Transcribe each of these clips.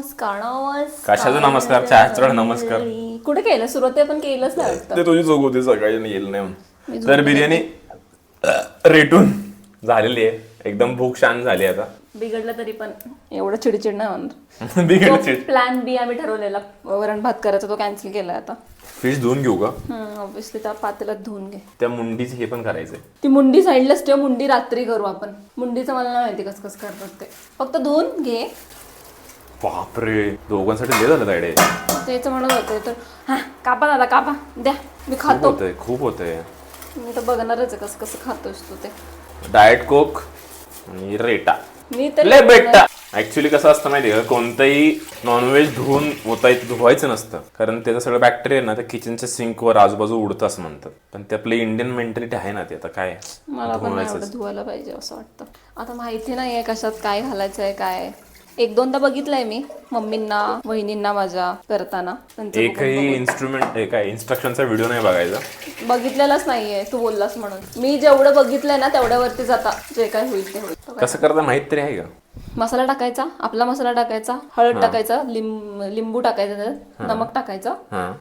नमस्कार कशाचा नमस्कार? चहाचा नमस्कार. कुठे केलं? सुरुवात पण केलंच नाही. ते तुझी चूक होती, सकाळी येईल नाही म्हणून. तर बिर्याणी रेटून झालेली आहे, एकदम भूक शांत झाली आता. बिघडलं तरी पण एवढं चिडचिड नाही होणार. बिघडली. प्लॅन बी आम्ही ठरवलेला वरण भात करायचा, तो कॅन्सल केलाय आता. फिश धुवून घेऊ का? ऑब्विसली त्या पातेल्यात धुवून घे. त्या मुंडीचे हे पण करायचंय. ती मुंडी साईडलाच ठेव, मुंडी रात्री करू आपण. मुंडीचं मला नाही माहिती कसं करतात ते, फक्त धुवून घे. बापरे, दोघांसाठी लय झालं तायडे. तेच म्हणत होते तर हा कापा दादा कापा द्या, मी खातो. खूप होतंय. मी तर बघणारच आहे कसं कसं खातोस तू ते. डाएट कोक आणि रेटा मी तर लय बेटा. ऍक्च्युली कसं असतं माहितीये का, कोणतंही नॉनव्हेज धुवायचं नसतं, कारण त्याचं सगळं बॅक्टेरिया ना त्या किचनच्या सिंकवर आजूबाजू उडतं असं म्हणतात. पण ते आपली इंडियन मेंटॅलिटी आहे ना, ते आता काय मला पण नाही एवढं धुवायला पाहिजे असं वाटतं. आता माहिती नाहीये कशात काय घालायचंय काय. एक दोनदा बघितलंय मी मम्मींना वहिनींना माझ्या करताना. एकही इन्स्ट्रक्शनचा व्हिडिओ नाही बघायचा. बघितलेलाच नाहीये, तू बोललास म्हणून. मी जेवढं बघितलंय ना तेवढ्यावरतीच आता जे काय होईल ते होईल. कसं करता माहित तरी आहे का? मसाला टाकायचा, आपला मसाला टाकायचा, हळद टाकायचा, लिंबू टाकायचं, नमक टाकायचं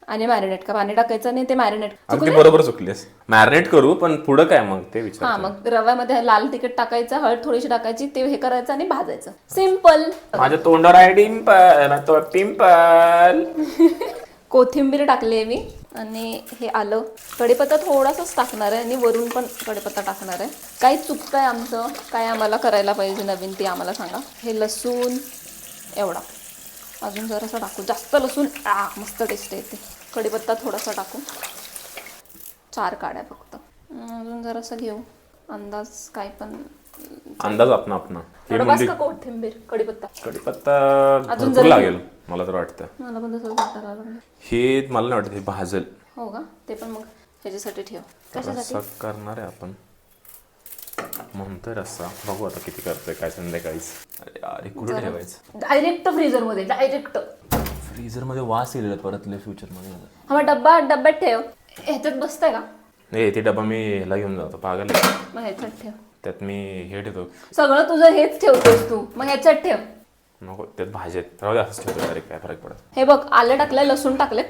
आणि मॅरिनेट का पाणी टाकायचं आणि ते मॅरिनेट. अगदी बरोबर चुकलीस. मॅरिनेट करू, पण पुढं काय मग ते विचार. हा, मग रव्यामध्ये लाल तिखट टाकायचं, हळद थोडीशी टाकायची, ते हे करायचं आणि भाजायचं. सिम्पल. माझ्या तोंडावर आहे पिंपल. कोथिंबीर टाकली मी आणि हे आलं, कढीपत्ता थोडासाच टाकणार आहे आणि वरून पण कढीपत्ता टाकणार आहे. काय चुकतंय आमचं, काय आम्हाला करायला पाहिजे नवीन ते आम्हाला सांगा. हे लसूण एवढा अजून जरासा टाकू, जास्त लसूण मस्त टेस्ट येते. कढीपत्ता थोडासा टाकू, 4 काड्या फक्त. अजून जरासा घेऊ अंदाज, काय पण अंदाज आपला आपला. कोथिंबीर कढीपत्ता भरपूर लागेल मला तर वाटतं. मला पण तसंच वाटायला लागलं. हे मला नाही वाटत हे भाजल. हो का? ते पण मग ह्याच्यासाठी ठेव. कशासाठी करणार आहे आपण? म्हणतोय रस्सा, बघू आता किती करतोय काय संध्याकाळीच. अरे कुठे ठेवायचं? डायरेक्ट फ्रीजर मध्ये, डायरेक्ट फ्रीजर मध्ये वास येईल परत फ्युचर मध्ये. हा डब्यात ठेव. ह्याच्यात बसतंय का? नाही, ते डबा मी ह्याला घेऊन जातो पागल. मग ह्याच्यात ठेव. त्यात मी हे ठेवतो. सगळं तुझं हेच ठेवतोस तू, मग ह्याच्यात ठेव. नको, त्यात भाज्यात राहू दे, असंच ठेवतो. डायरेक्ट काय फरक पडत. हे बघ, आलं टाकलंय, लसूण टाकलंय,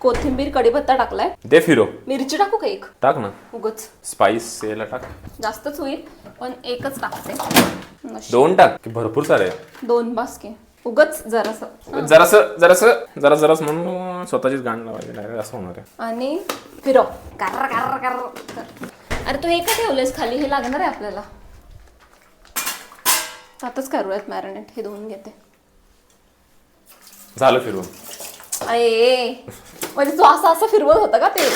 कोथिंबीर कढीपत्ता टाकलाय. दे फिरो. मिरची टाकू का? एक टाक ना, उगच स्पाइस याला टाक. जास्तच होईल पण एकच टाकते. 2 टाक की भरपूर सारे? 2 बास की. उगच जरास म्हणून स्वतःचीच गाण लावायची डायरेक्ट असं होणार आहे. आणि फिरव. अरे तू हे का ठेवलंयस खाली? हे लागणार आहे आपल्याला. आताच करूयात मॅरिनेट. हे धुवून घेते. झालं फिरवून. अरे म्हणजे तू असं फिरवत होता का ते?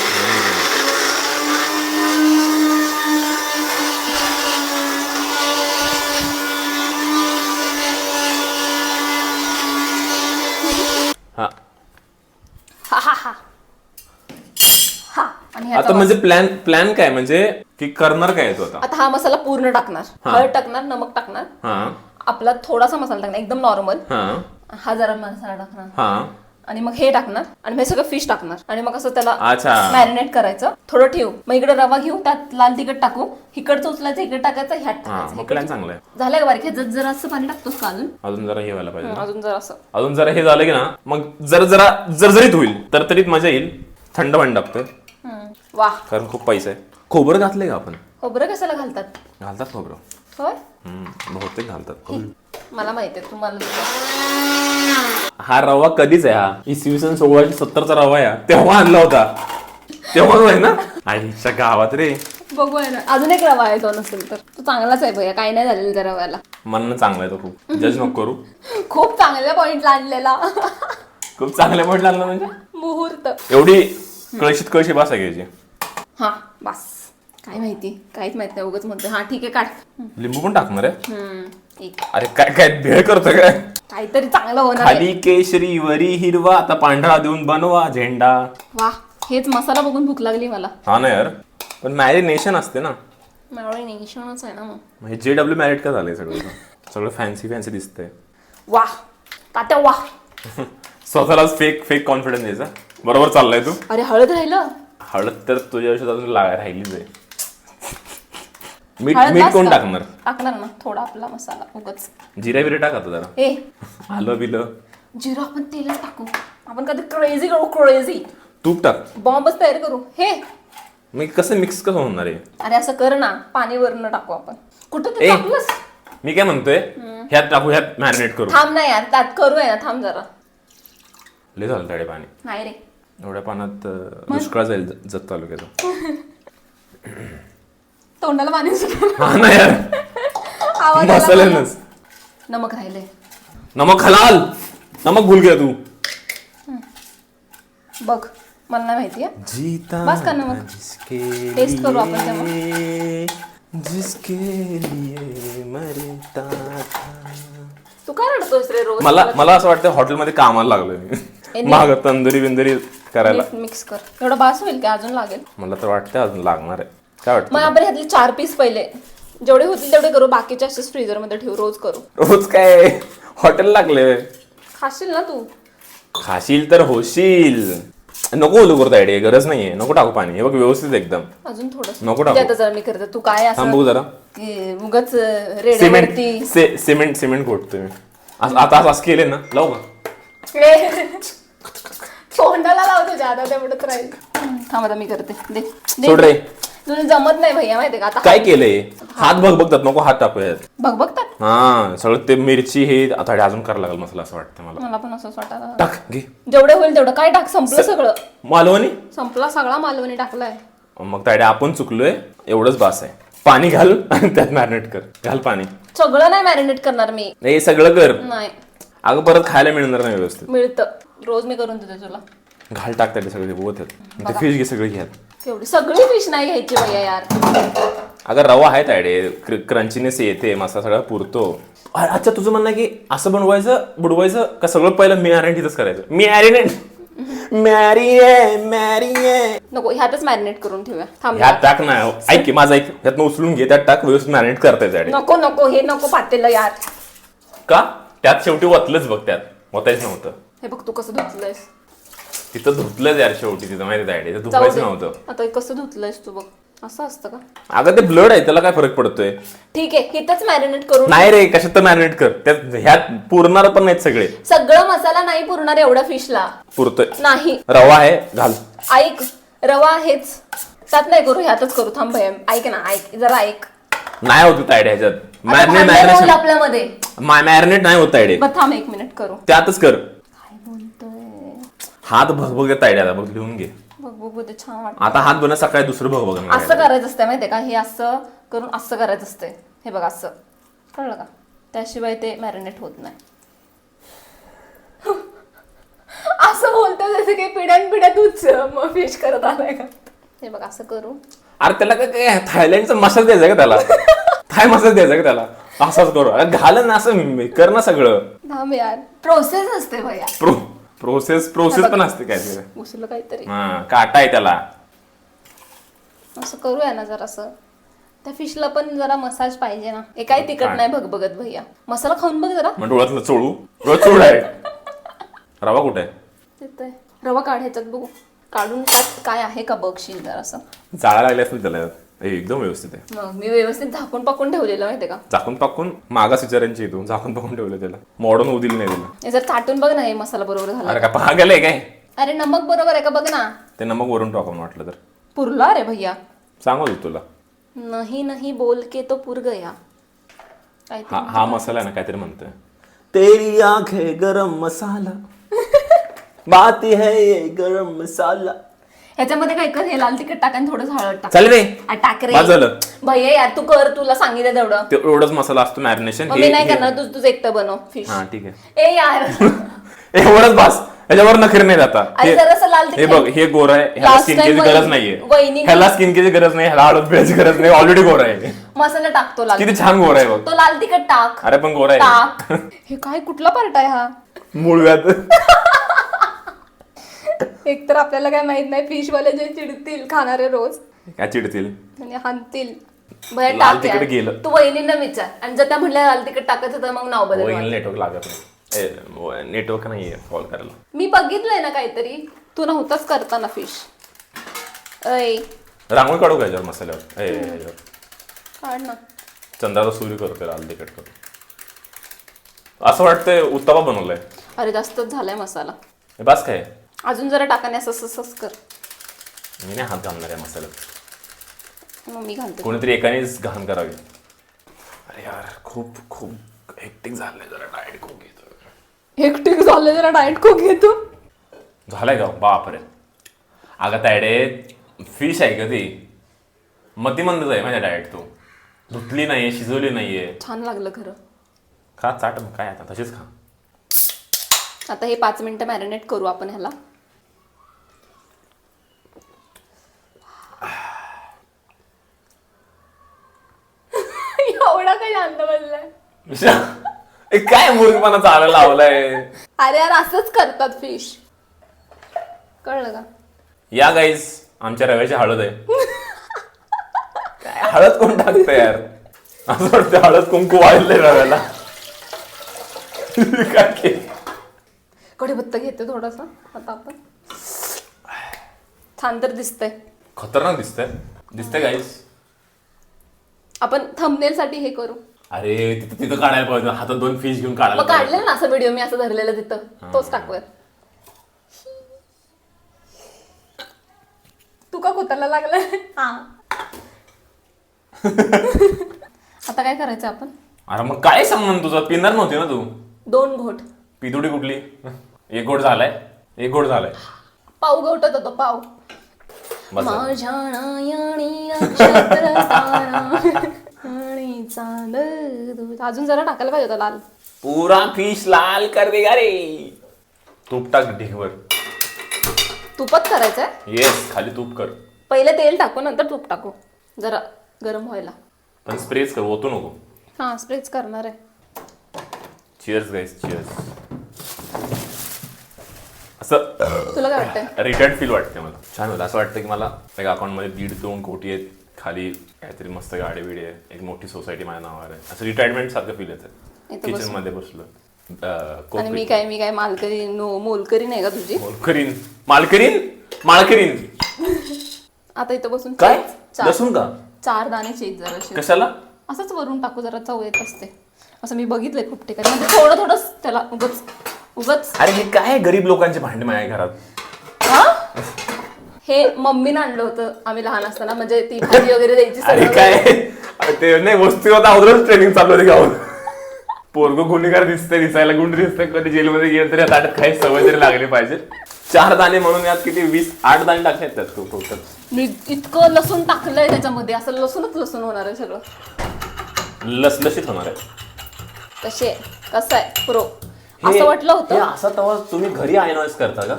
आणि आता म्हणजे प्लॅन काय, म्हणजे की करणार काय तू आता? आता हा मसाला पूर्ण टाकणार, हळद टाकणार, नमक टाकणार, आपला थोडासा मसाला टाकणार एकदम नॉर्मल, हा जरा मसाला टाकणार आणि मग हे टाकणार आणि मग सगळं फिश टाकणार आणि मग असं त्याला मॅरिनेट करायचं. थोडं ठेवू, मग इकडे रवा घेऊ, त्यात लाल तिखट टाकू, इकडचं उचलायचं, इकडे टाकायचं, ह्यात टाकायचं. प्लॅन चांगला आहे. झालं का बारीक? हे जरा असं पाणी टाकतोस का अजून जरा हे व्हायला पाहिजे. अजून जरा हे झालं की ना, मग जरा जरजरीत होईल, तरतरीत मजा येईल. थंड पाणी टाकतोय वाह, कारण खूप पैसा आहे. खोबरं घातलंय का आपण? खोबरं कशाला घालतात खोबरं? होय, बहुतेक घालतात. मला माहिती आहे. तुम्हाला हा रवा कधीच आहे? हा इसवी सन 1670चा रवा आहे. तेव्हा आणला होता, तेव्हा आहे ना आईच्या गावात रे. बघूया ना, अजून एक रवा आहे तो नसेल तर. तो चांगलाच आहे भैया, काही नाही झालेलं त्या रव्याला. म्हणणं चांगला आहे तो, खूप जज नको करू. खूप चांगल्या पॉइंट आणलेला. खूप चांगल्या पॉइंट आणला म्हणजे मुहूर्त. एवढी कळशी बसा घ्यायची. हा बस, काय माहिती, काहीच माहित नाही, उगाच म्हणते. हा ठीक आहे, काढ. लिंबू पण टाकणार आहे? अरे काय भेळ करतो काय? काहीतरी चांगलं होणार. खाली केशरी वरी हिरवा, आता पांढरा देऊन बनवा झेंडा. वा, हेच मसाला बघून भूक लागली मला. हा ना यार, पण मॅरिनेशन असते ना. मॅरिनेशनच आहे ना. मग हे JW मॅरिनेट का झालंय सगळं फॅन्सी दिसतंय. वा तात्या वा. स्वतःलाच फेक कॉन्फिडन्स द्यायचा. बरोबर चाललाय तू. अरे हळद राहिलं. हळद तर तुझ्या आयुष्यात अजून राहिलीच आहे. मीठ कोण टाकणार ना थोडा आपला मसाला, उगच जिरा बिरा टाक आता जरा. ए आलं बिलं जिरं आपण तेलात टाकू. आपण कधी क्रेझी करू, क्रेझी तूप टाक. बॉम्बच तयार करू. हे मी कसं मिक्स कसं होणार आहे? अरे असं कर ना, पाणी वरून टाकू आपण. कुठं ते ए. टाकलंस? मी काय म्हणतोय, ह्यात टाकू, ह्यात मॅरिनेट करू. थांब ना यार, त्यात करूया ना, थांब जरा. लय झालं ताडे पाणी. नाही रे, एवढ्या पाण्यात दुष्काळ जाईल जत तालुक्याचा. तोंडाला पाणी सुटलं. हा ना यार, आवाज आला मसाले मला. नस. नमक राहिले. नमक हलाल, नमक भूल गया तू. बघ, मला नाही माहिती आहे. जीता बस का नमक? जिसके टेस्ट करू आपण तेव्हा. लिए, जिसके लिए मरता था. तू काय रडतोस रे रोज? मला असं वाटतं हॉटेलमध्ये कामाला लागलोय मी. माग तंदुरी बिंदुरी करायला. मिक्स कर. एवढं बास होईल का? अजून लागेल? मला तर वाटतं अजून लागणार आहे. काय मग वाटतं? आपण ह्यातले 4 पीस पहिले जेवढे होतील तेवढे करू, बाकीचे असेच फ्रीजर मध्ये ठेवू, रोज करू. रोज काय हॉटेल लागले? खाशील ना तू? खाशील तर होशील. नको बोलू करतो आयडिया, गरज नाहीये. नको टाकू पाणी. हे बघ व्यवस्थित एकदम. अजून थोडं नको टाकू. आता जर मी करते, तू काय असं थांबू जरा. की उगाच रेड्यावरती सिमेंट घोटतोय मी. आता असं केले ना, लावू का? तोंडाला लाव तुझ्या, आता तेवढंच राहील. थांब आता मी करते. दे सोड रे. तुला जमत नाही भैया, माहितीये का? आता काय केलंय? हात बघतात, नको हात टाकूयात. बघतात. हा, सगळं ते मिरची हे आता अजून करायला लागेल मसाला, असं वाटतं मला. मला पण असंच वाटायला. टाक घे. जेवढे होईल तेवढं. काय टाक? संपलं सगळं. मालवणी संपला सगळा मालवणी टाकलाय. मग तायडे आपण चुकलोय, एवढंच बास आहे. पाणी घाल आणि त्यात मॅरिनेट कर. घाल पाणी. सगळं नाही मॅरिनेट करणार मी. हे सगळं कर. नाही अगं परत खायला मिळणार नाही व्यवस्थित. मिळतं, रोज मी करून देते तुला. घाल टाक त्याला सगळे बोत. ते फिश घे सगळे घ्या. एवढी सगळी फिश नाही घ्यायची भैया यार. अगं रवा आहे तायडे, क्रंचीनेस येते, मसाला सगळा पुरतो. अच्छा, तुझं म्हणणं आहे की असं बनवायचं, बुडवायचं का सगळं पहिलं मॅरिनेट इथंच करायचं? मॅरिनेट नको, ह्यातच मॅरिनेट करून ठेवूया. थांब. ह्यात टाक ना. ऐक की माझं ऐक, ह्यात उचलून घे, त्यात टाक, व्यवस्थित मॅरिनेट करता येते. नको नको, हे नको पातेलं यार. का? त्यात शेवटी वतलंच बघ, त्यात वतायच नव्हतं. हे बघ, तू कसं धुतलंयस. तिथं धुतलंच यार शेवटी, तिथं माहिती आहे तिथं जाऊ धुवायचं दे. नव्हतं. आता हे कसं धुतलंयस तू बघ. असं असतं का? अगं ते ब्लड आहे, त्याला काय फरक पडतोय? ठीक आहे, इथंच मॅरिनेट करून. नाही रे, कशात तर मॅरिनेट कर. त्यात ह्यात पुरणार पण नाहीत सगळे. सगळं मसाला नाही पुरणार एवढ्या फिशला. पुरतोय. नाही. रवा आहे, घाल. ऐक, रवा आहेच, त्यात नाही करू, ह्यातच करू. थांब भैया, ऐक ना, ऐक जरा ऐक. नाही होत आयडिया ह्याच्यात. आता भांडण होईल आपल्यामध्ये. मॅरिनेट नाही होत आयडिया. बरं थांब 1 मिनिट करू. त्यातच कर. काय बोलतोय? हात भगभगत आयडिया बघ, लिहून घे. बघ बघ बघ, ते छान वाटत. आता हात बनत सकाळी दुसरं भगभग. असं करायचं असतं माहितीये का? हे असं करून असं करायचं असतंय. हे बघ असं, कळलं का? त्याशिवाय ते मॅरिनेट होत नाही. असं बोलतो जसं काही पिढ्यान तूच मग फिश करत आलाय का? हे बघ असं करू. अरे त्याला काय थायलंडचा मसाला द्यायचा का त्याला? थाय मसाला द्यायचा का त्याला? असंच करू. घाल ना, असं कर ना सगळं. थांब यार, प्रोसेस असते भैया. प्रोसेस पण असते काय ते. घुसलं काहीतरी. हा, काटा आहे त्याला. असं करूया ना जरा. असं त्या फिशला पण जरा मसाज पाहिजे ना. हे काही तिखट नाही बघत भैया. मसाला खाऊन बघ जरा. मग डोळ्यातलं चोळू. डोळ्यात चोळ डायरेक्ट. रवा कुठे आहे? तिथे रवा काढायच्यात, बघू काढून त्यात काय आहे का बघशील जरा. असं जाळा लागले असतील त्याला. एकदम व्यवस्थित आहे. मग मी व्यवस्थित झाकून पाकून ठेवलेलं माहितीये का? झाकून पाकून मागास विचारांची येतो. झाकून पाकून ठेवलं त्याला. मॉडर्न होऊ दिलं नाही त्याला. हे जर चाटून बघ ना, हे मसाला बरोबर झाला. अरे का पागल आहे काय? अरे नमक बरोबर आहे का बघ ना. ते नमक वरून टाकून वाटलं तर. पुरला रे भैया. सांगू तुला. नहीं नहीं बोल के तो पुर गया. हा मसाला आहे ना, काहीतरी म्हणतोय. तेरी आंखें गरम मसाला, बात है ये गरम मसाला. ह्याच्यामध्ये काय कर, हे लाल तिखट टाक आणि थोडं हळद टाक. चालेल रे. टाक रे. बस झालं. भैया यार तू कर, तुला सांगितलं तेवढं. ते एवढंच मसाला असतो मॅरिनेशन. मी नाही करणार, तुझं एकटं बनव फिश. हा ठीक आहे. ए यार. एवढंच बस. याच्यावर नखरे नाही जाता. अरे जरासं लाल हे तिखट. बघ, हे गोर आहे. ह्याला स्किन केअरची गरज नाहीये. ह्याला स्किन केअरची गरज नाही. ह्याला हळद पिळायची गरज नाही. ऑलरेडी गोरा आहे. मसाला टाकतो लाल. किती छान गोरा आहे बघ. तो लाल तिखट टाक. अरे पण गोरा आहे. टाक. हे काय कुठला पार्ट आहे हा? मूळव्याध. एक तर आपल्याला काय माहित नाही, फिश वाले जे चिडतील खाणारे रोज काय चिडतील म्हणजे हाणतील. भैया लाल टाक तिखट यार. गेलं. तू वहिनींना विचार, आणि जर त्या म्हणल्या लाल तिखट टाकायचं तर मग नाव बदल. नेटवर्क लागत नाही. नेटवर्क नाहीये कॉल करायला. मी बघितलंय ना काहीतरी, तू नव्हताच करताना फिश. ऐ रांगोळी काढू का याच्यावर मसाल्यावर? याच्यावर काढ ना. चंद्राचा सूर्य करतोय लाल तिखट करून. असं वाटतंय उत्तपा बनवलाय. अरे जास्तच झालाय मसाला. हे बस काय अजून जरा टाकाने असं कर. मी नाही हात घालणार आहे मसाल्यात. मग मी घालते. कोणीतरी एकानेच घाण करावी. अरे यार खूप खूप हेक्टिक झालंय. जरा डाएट कोक घेतो. एकटीक झालं जरा डाएट कोक घेतो. झालंय का बापरे. अगं तायडे फिश आहे का ती मतिमंदच आहे माझ्या डाएट. तो धुतली नाहीये शिजवली नाहीये. छान लागलं खरं. खा चाट मग काय आता तशीच खा. आता हे 5 मिनिटं मॅरिनेट करू आपण ह्याला. एवढा काही शांत बसलाय. काय मूर्खपणा चालायला लावलाय. अरे यार असंच करतात फिश. कळलं का. या गाईज आमच्या रव्याची हळद आहे. काय हळद कोण टाकतं यार. असं वाटतं हळद कुंकू वाढलंय रव्याला. काय कढीपत्ता घेते थोडासा आता आपण. छान तर दिसतंय. खतरनाक दिसतंय गाईज. आपण थंबनेल साठी हे करू. अरे तिथं काढायला पाहिजे. हातात 2 फिश घेऊन काढायला मग काढलेलं ना असं व्हिडिओ मी असं धरलेलं तिथं. तोच टाकूयात. तू का कोताला लागलाय. आता काय करायचं आपण. अरे मग काय संबंध तुझा. पिणार नव्हती ना तू. 2 घोट. पितुडी कुठली. 1 घोट झालाय. पाव घोटत होतो पाव. बस. माझ्या नयनी नक्षत्र तारा आणि चांद दूध. अजून जरा टाकायला पाहिजे होता लाल. पुरा फिश लाल कर दे रे. तूप टाक ढेवर. तुपात करायचंय. येस खाली तूप कर. पहिले तेल टाकू नंतर तूप टाकू. जरा गरम व्हायला. पण स्प्रेच कर ओतू नको. हा स्प्रेच करणार आहे. चिअर्स गाईस चिअर्स. असं तुला काय वाटतंय. रिटायर्ड फील वाटते मला. छान होतं. असं वाटतं की मला एक अकाउंटमध्ये 1.5-2 कोटी आहेत. खाली काहीतरी मस्त गाडी बिडी आहे. एक मोठी सोसायटी माझ्या नावावर आहे. असं रिटायरमेंट सारखं फील येतं. किचन मध्ये बसलो. आणि मी काय मालकरी मोलकरी नाही का तुझी. मालकरीन आता इथं बसून काय लसूण का 4 दाणे चेक जरा कशाला. असंच वरून टाकू जरा चव येत असते. असं मी बघितलंय खूप ठिकाणी. म्हणजे थोडंच त्याला उगच. अरे हे काय गरीब लोकांचे भांडे माझ्या घरात. हे मम्मीनं आणलं होतं आम्ही लहान असताना. म्हणजे ती भाजी वगैरे द्यायची. अरे काय ते नाही वस्तू होता अगोदरच ट्रेनिंग चालू होती गावात. पोरगो गुन्हेगार दिसायला गुंड दिसतंय. कधी जेलमध्ये गेलं तरी आता काही सवय तरी लागली पाहिजे. 4 दाणे म्हणून यात किती 8 दाणे टाकले त्यात तू फक्त. मी इतकं लसूण टाकलंय त्याच्यामध्ये. असं लसूण होणार आहे सगळं. लसलशीत होणार आहे. कसं आहे प्रो. असं वाटलं होतं. असा तवा तुम्ही घरी आयनॉइज करता का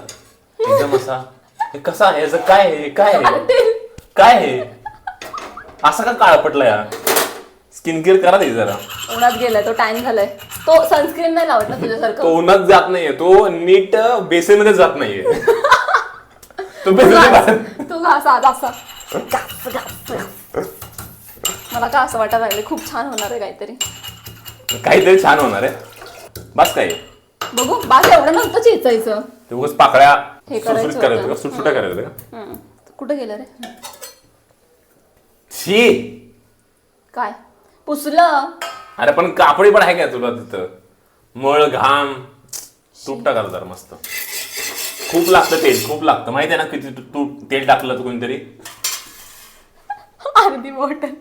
एकदम असा. हे कसं आहे याचं काय हे असं का काळ पटलं यार. स्किन केअर करा ते जरा. उन्हात गेलाय तो टॅन झालाय. तो सनस्क्रीन नाही लावत ना तुझ्यासारखं. तो उन्हात जात नाहीये. तो नीट बेसिन मध्ये जात नाहीये. तो तू असा मला का असं वाटायला लागले खूप छान होणार आहे काहीतरी छान होणार आहे. बस काय बघू. बाकी एवढं नव्हतं चेचायचं. ते उगाच पाकळ्या हे करायचं करायचं का सुटसुट्या करायचं का. कुठं गेलं रे. शी काय पुसलं. अरे पण कापडी पण आहे का तुला तिथं. मळ घाम. तूप टाकायला जरा मस्त. खूप लागतं तेल. खूप लागतं माहिती आहे ना किती तू तेल टाकलं तर कोणतरी. अर्धी बॉटल.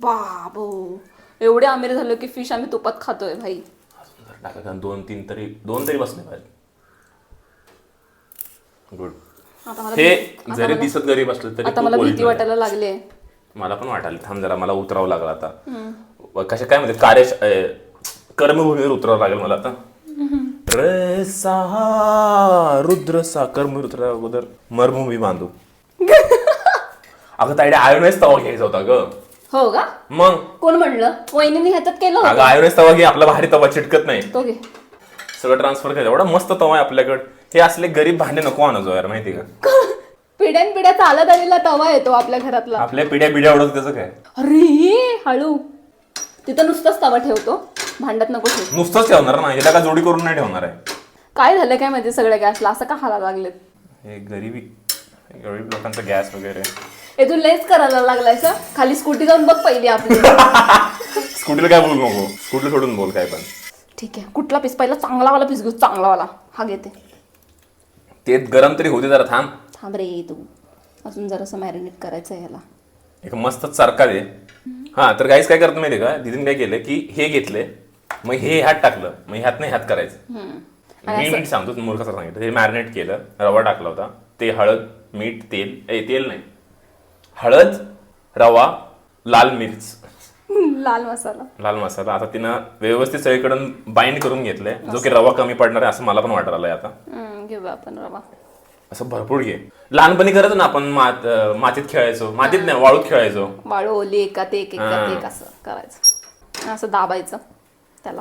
बाबो एवढे आमिर झालो की फिश आम्ही तुपात खातोय भाई. टाका 2-3 तरी बसले पाहिजे. गुड. हे जरी दिसत गरीब असलं तरी आता मला भीती वाटायला लागली. मला पण वाटायला. थांब जरा मला उतरावं लागलं आता. कशा काय म्हणते कर्मभूमीवर उतरावं लागेल मला आता. रुद्र सा कर्मभूमी उतरा अगोदर मरभूमी बांधू. अगं ताईडे आयोनाइज तवा घ्यायचा होता ग. हो का. मग कोण म्हणलं. वहिनीने ह्याच्यात केलं होतं. अगं आयोनाइज तवा घे. आपला भारी तवा चिटकत नाही. तो घे. सगळं ट्रान्सफर करायचं. एवढा मस्त तवा आहे आपल्याकडे. हे असले गरीब भांडे नको आणजो यार माहिती का. पिढ्यान चालत आलेला तवा येतो आपल्या घरातला. आपल्या पिढ्या उडत त्याचं काय. अरे हळू. तिथं नुसताच तवा ठेवतो. भांड्यात नको ठेव. नुसतंच ठेवणार ना. याला का जोडी करून नाही ठेवणार आहे. काय झालं काय माहिती सगळ्या गॅसला असं का हाला लागलेत. हे गरीब लोकांचा गॅस वगैरे. तू लेस करायला लागलायस. खाली स्कूटी जाऊन बघ पहिली आपली. स्कूटीला काय बोलू नको. स्कूटी सोडून बोल काय पण. ठीक आहे, कुठला पीस पहिला चांगलावाला पीस घेऊ, चांगलावाला हा घेते. ते गरम तरी होते जरा थांब. थांब रे तू, अजून जरासं मॅरिनेट करायचं आहे याला. एक मस्त चरका दे. हा तर गाईस काय करतो माहिती का, दिदीने काय केलं की हे घेतले, मग हे ह्यात टाकलं, मग ह्यात नाही ह्यात करायचं. मी सांगतो मूर्ख कसं सांगितलं. हे मॅरिनेट केलं, रवा टाकला होता, ते हळद मीठ तेल तेल नाही, हळद रवा लाल मिर्च लाल मसाला आता तिनं व्यवस्थित सगळीकडून बाइंड करून घेतलंय, जो की रवा कमी पडणार आहे असं मला पण वाटत आलंय. आता घेऊ आपण रवा असं भरपूर घे. लहानपणी करायचो ना आपण, मातीत खेळायचो, मातीत नाही वाळूत खेळायचो. वाळू ओली एकात एक एकात एक असं करायचं, असं दाबायचं त्याला.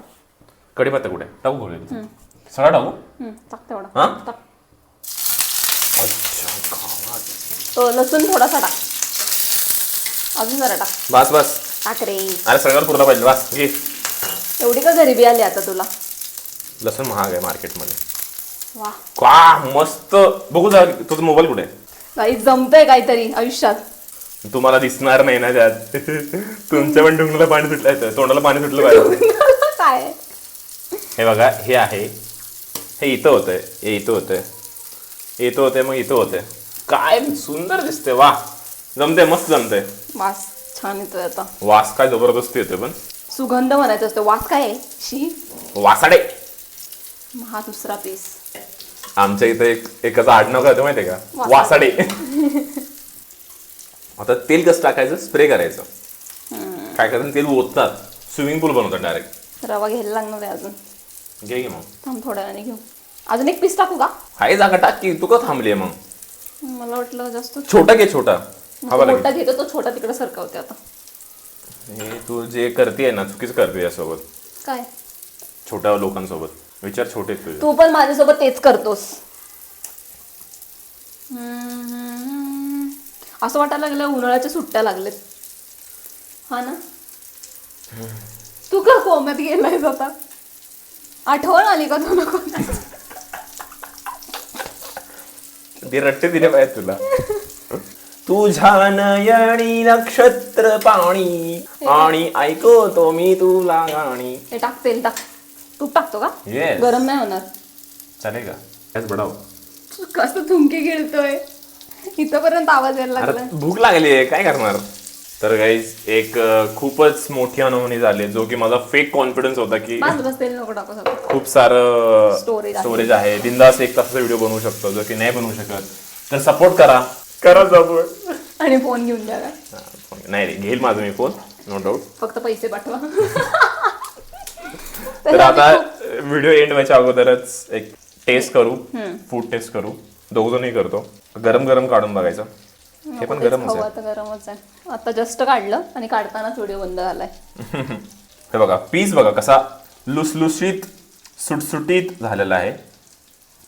कढीपत्ता कुठे टाकू? घोळे सगळा टाकू? टाक तेवढा. हा टाक. तो लसूण थोडासा टाक, अजून जरा टाक. बस बस टाक रे. अरे सगळ्यात पुरला पाहिजे. बस घे. एवढी का गरिबी आली आता तुला? लसूण महाग आहे मार्केटमध्ये. वा वा मस्त. बघू जा तुझा मोबाईल कुठे? काही जमतंय काहीतरी आयुष्यात. तुम्हाला दिसणार नाही ना त्यात. तुमच्या पण डोंगराला पाणी सुटलं, तोंडाला पाणी सुटलं पाहिजे. काय हे बघा, हे आहे, हे इथं होतंय, हे इथं होतंय, इथं होतंय, मग इथं होतंय. काय सुंदर दिसते. वा जमते, मस्त जमते. वास छान येतोय आता. वास काय जबरदस्त येतोय. पण सुगंध म्हणायचा असतो, वास काय आहे? शी वासाडे. हा दुसरा पीस. आमच्या इथे एकाचं आडनाव काय होतं माहितीये का? वासाडे. आता तेल कसं टाकायचं? स्प्रे करायचं. काय करायचं? तेल ओततात, स्विमिंग पूल बनवतात डायरेक्ट. रवा घ्यायला लागणार आहे अजून. घे मग. थांब थोड्या वेळाने घेऊ. अजून एक पीस टाकू का? हाय जागा टाक की. तू का थांबली मग? मला वाटलं जास्त छोटा घे, छोटा. मोठा घेतो तो, छोटा तिकडे सरकवते आता. हे तू जे करतेय ना, चुकीचं करते यासोबत. काय? छोट्या लोकांसोबत विचार, छोटे तुझे. तू पण माझ्यासोबत तेच करतोस. असं वाटायला लागलं उन्हाळ्याच्या सुट्ट्या लागलेत. हा ना? तू का कोम्यात गेलायस आता? आठवण आली का तुला कोणाची? ते रट्टे दिले पाहिजे तुला. तुझ्या नयनी नक्षत्र पाणी आणि ऐकतो मी तुला गाणी. हे टाक, तेल टाक. तूप टाकतो का? Yes. गरम नाही होणार. चालेल का? कायच बडाव. कसं थुंकी गिळतोय, इथपर्यंत आवाज यायला लागला. भूक लागली आहे, काय करणार? तर गाईज एक खूपच मोठी अनुभवणी झाली, जो की माझा फेक कॉन्फिडन्स होता की बस तेल नको टाकू सगळं. खूप सारं Storage स्टोरेज आहे, बिंदास 1 तासाचा व्हिडिओ बनवू शकतो, जो की नाही बनवू शकत. तर सपोर्ट करा सपोर्ट. आणि फोन घेऊन द्या का? नाही रे, घेईल माझा मी फोन, नो डाऊट. फक्त पैसे पाठवा. तर आता व्हिडिओ एंड व्हायच्या अगोदरच एक टेस्ट करू, फूड टेस्ट करू. दोघजणही करतो. गरम गरम काढून बघायचं. हे पण गरमच आहे. आता गरमच आहे. आता जस्ट काढलं आणि काढतानाच व्हिडिओ बंद झालाय. हे बघा, पीस बघा कसा लुसलुशीत सुटसुटीत झालेला आहे.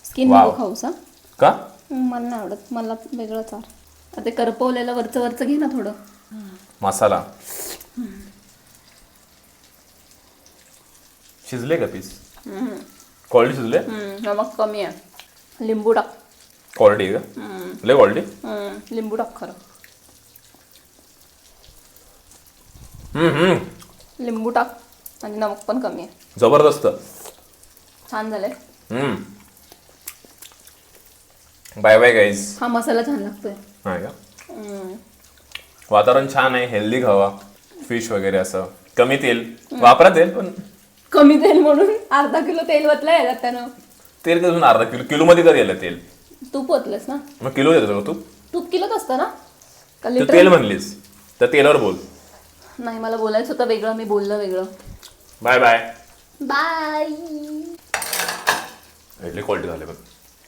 Skin Wow. नको खाऊसा का? मला नाही आवडत, मला वेगळं चार. आता ते करपवलेलं वरचं वरचं घे ना थोडं. मसाला शिजले का पीस? क्वालिटी शिजले? नमक कमी आहे. लिंबू टाक. क्वालिटी आहे का? लय क्वालिटी. लिंबू टाक खरं. लिंबू टाक आणि नमक पण कमी आहे. जबरदस्त. छान झालंय. Bye bye guys. हा मसाला छान लागतोय. नाही का? वातावरण छान आहे, हेल्दी खावा, फिश वगैरे असं. कमी तेल वापरा, तेल पण कमी तेल म्हणून अर्धा किलो तेल वतलंय याच्यात त्यानं. तेल कधून अर्धा किलो मध्ये कधी येलं तेल? तूप ओतलंस ना? मग किलो देतो का तू? तूप किलोच असतं ना? का तू लिटर? तेल म्हणलीस तर तेलावर बोल. नाही, मला बोलायचं होतं वेगळं, मी बोललं वेगळं. Bye bye. बाय. क्वालिटी झाले बघ.